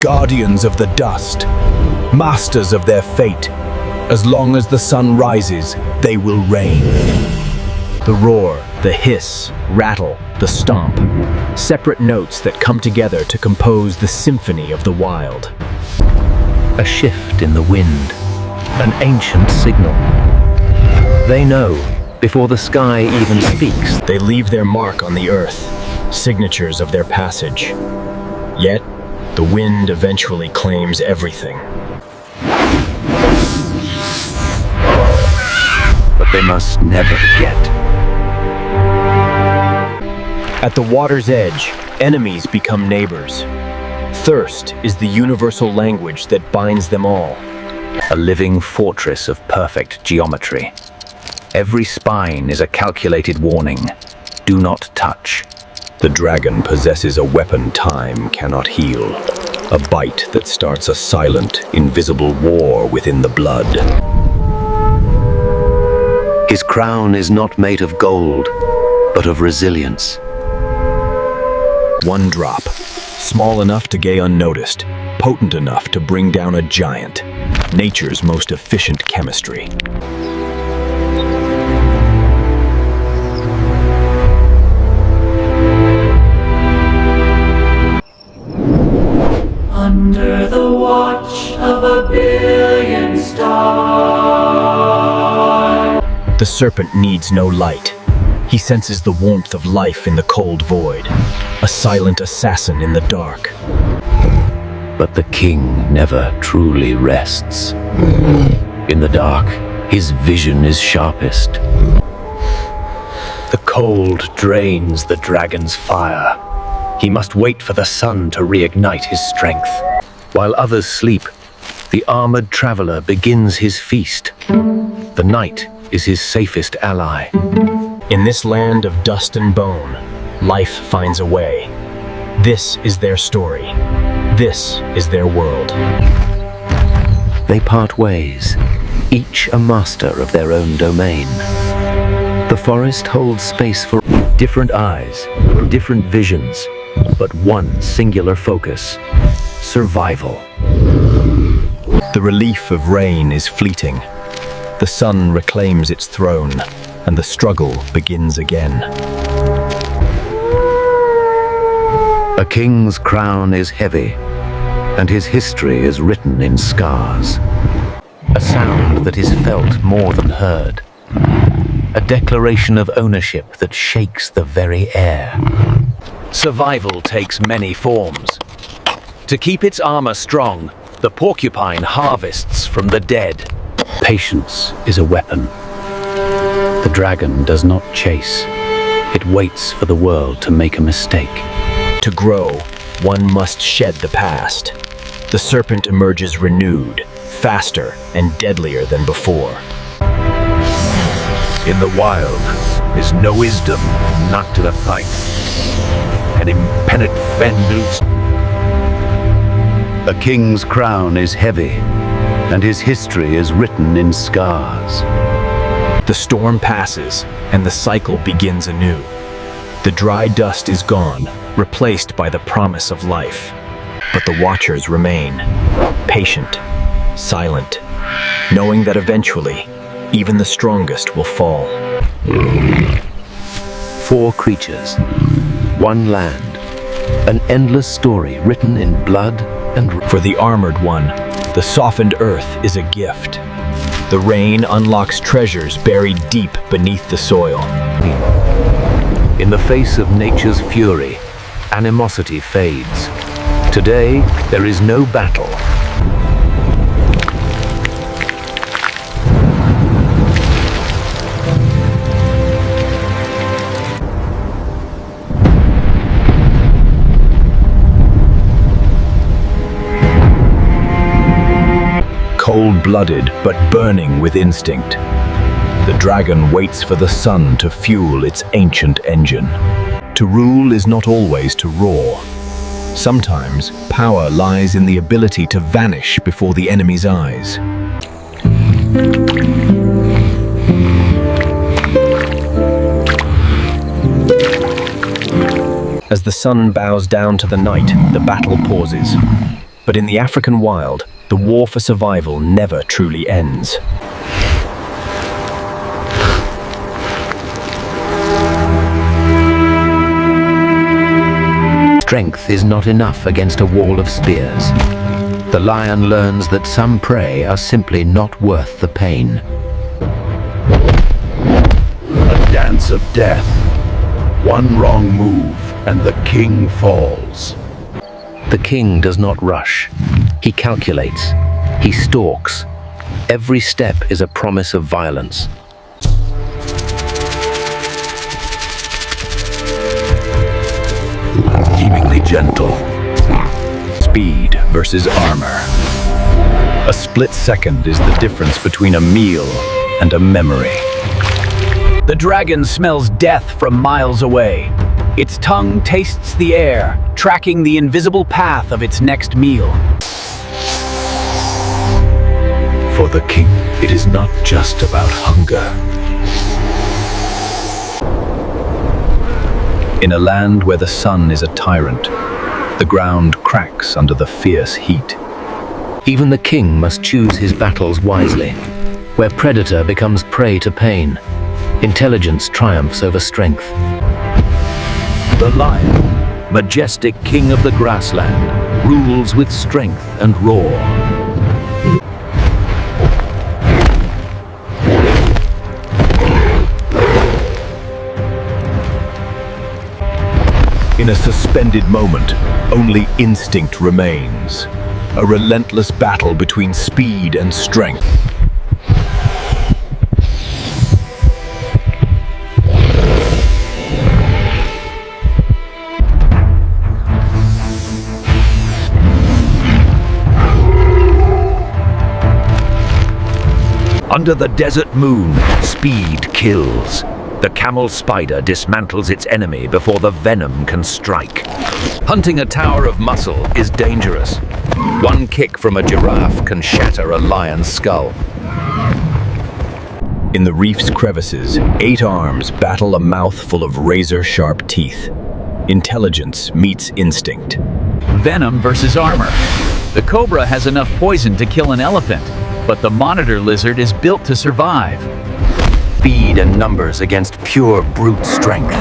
Guardians of the dust, masters of their fate. As long as the sun rises, they will reign. The roar, the hiss, rattle, the stomp. Separate notes that come together to compose the symphony of the wild. A shift in the wind, an ancient signal. They know, before the sky even speaks. They leave their mark on the earth, signatures of their passage. Yet, the wind eventually claims everything. But they must never forget. At the water's edge, enemies become neighbors. Thirst is the universal language that binds them all. A living fortress of perfect geometry. Every spine is a calculated warning. Do not touch. The dragon possesses a weapon time cannot heal. A bite that starts a silent, invisible war within the blood. His crown is not made of gold, but of resilience. One drop, small enough to go unnoticed, potent enough to bring down a giant. Nature's most efficient chemistry. Under the watch of a billion stars. The serpent needs no light. He senses the warmth of life in the cold void. A silent assassin in the dark. But the king never truly rests. In the dark, his vision is sharpest. The cold drains the dragon's fire. He must wait for the sun to reignite his strength. While others sleep, the armored traveler begins his feast. The night is his safest ally. In this land of dust and bone, life finds a way. This is their story. This is their world. They part ways, each a master of their own domain. The forest holds space for different eyes, different visions, but one singular focus: survival. The relief of rain is fleeting. The sun reclaims its throne, and the struggle begins again. A king's crown is heavy, and his history is written in scars. A sound that is felt more than heard. A declaration of ownership that shakes the very air. Survival takes many forms. To keep its armor strong, the porcupine harvests from the dead. Patience is a weapon. The dragon does not chase. It waits for the world to make a mistake. To grow, one must shed the past. The serpent emerges renewed, faster and deadlier than before. In the wild is no wisdom not to the fight. An impenetrable. A king's crown is heavy, and his history is written in scars. The storm passes, and the cycle begins anew. The dry dust is gone, replaced by the promise of life. But the watchers remain, patient, silent, knowing that eventually, even the strongest will fall. 4 creatures, 1 land, an endless story written in blood and... For the armored one, the softened earth is a gift. The rain unlocks treasures buried deep beneath the soil. In the face of nature's fury, animosity fades. Today, there is no battle. Cold-blooded but burning with instinct. The dragon waits for the sun to fuel its ancient engine. To rule is not always to roar. Sometimes, power lies in the ability to vanish before the enemy's eyes. As the sun bows down to the night, the battle pauses. But in the African wild, the war for survival never truly ends. Strength is not enough against a wall of spears. The lion learns that some prey are simply not worth the pain. A dance of death. One wrong move, and the king falls. The king does not rush. He calculates. He stalks. Every step is a promise of violence. Seemingly gentle. Speed versus armor. A split second is the difference between a meal and a memory. The dragon smells death from miles away. Its tongue tastes the air, tracking the invisible path of its next meal. For the king, it is not just about hunger. In a land where the sun is a tyrant, the ground cracks under the fierce heat. Even the king must choose his battles wisely. Where predator becomes prey to pain, intelligence triumphs over strength. The lion, majestic king of the grassland, rules with strength and roar. In a suspended moment, only instinct remains. A relentless battle between speed and strength. Under the desert moon, speed kills. The camel spider dismantles its enemy before the venom can strike. Hunting a tower of muscle is dangerous. One kick from a giraffe can shatter a lion's skull. In the reef's crevices, 8 arms battle a mouthful of razor-sharp teeth. Intelligence meets instinct. Venom versus armor. The cobra has enough poison to kill an elephant, but the monitor lizard is built to survive. Speed and numbers against pure brute strength.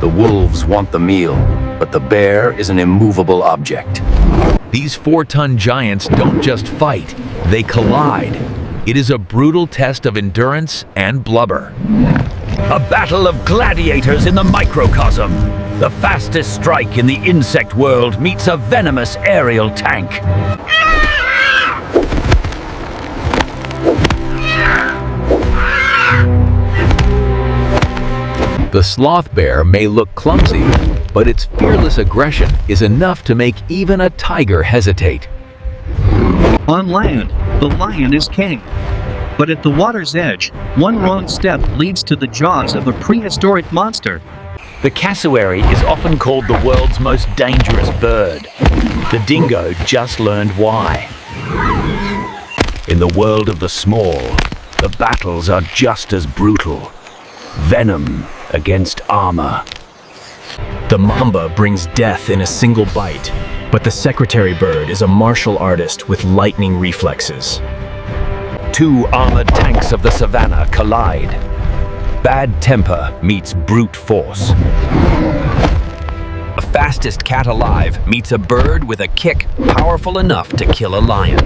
The wolves want the meal, but the bear is an immovable object. These 4-ton giants don't just fight, they collide. It is a brutal test of endurance and blubber. A battle of gladiators in the microcosm. The fastest strike in the insect world meets a venomous aerial tank. The sloth bear may look clumsy, but its fearless aggression is enough to make even a tiger hesitate. On land, the lion is king. But at the water's edge, one wrong step leads to the jaws of a prehistoric monster. The cassowary is often called the world's most dangerous bird. The dingo just learned why. In the world of the small, the battles are just as brutal. Venom against armor. The mamba brings death in a single bite, but the secretary bird is a martial artist with lightning reflexes. 2 armored tanks of the savannah collide. Bad temper meets brute force. The fastest cat alive meets a bird with a kick powerful enough to kill a lion.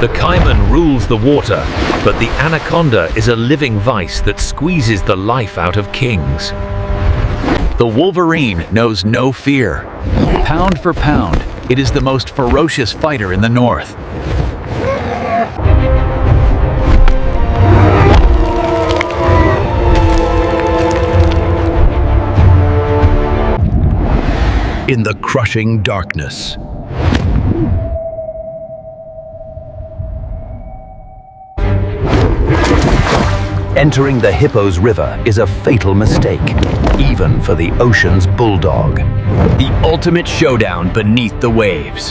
The caiman rules the water, but the anaconda is a living vice that squeezes the life out of kings. The wolverine knows no fear. Pound for pound, it is the most ferocious fighter in the north. In the crushing darkness, entering the Hippo's river is a fatal mistake, even for the ocean's bulldog. The ultimate showdown beneath the waves.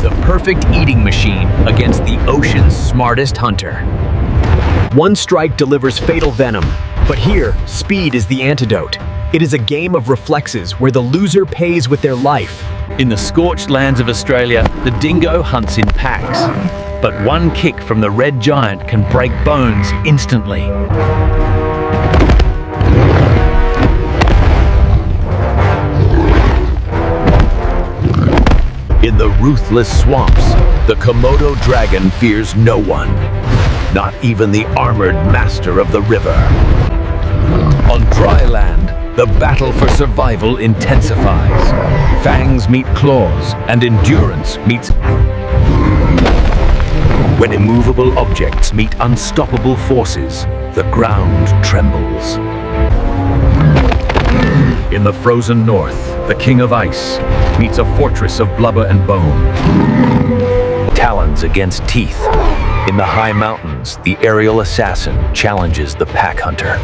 The perfect eating machine against the ocean's smartest hunter. One strike delivers fatal venom, but here, speed is the antidote. It is a game of reflexes where the loser pays with their life. In the scorched lands of Australia, the dingo hunts in packs. But one kick from the red giant can break bones instantly. In the ruthless swamps, the Komodo Dragon fears no one, not even the armored master of the river. On dry land, the battle for survival intensifies. Fangs meet claws, and endurance meets... When immovable objects meet unstoppable forces, the ground trembles. In the frozen north, the King of Ice meets a fortress of blubber and bone. Talons against teeth. In the high mountains, the aerial assassin challenges the pack hunter.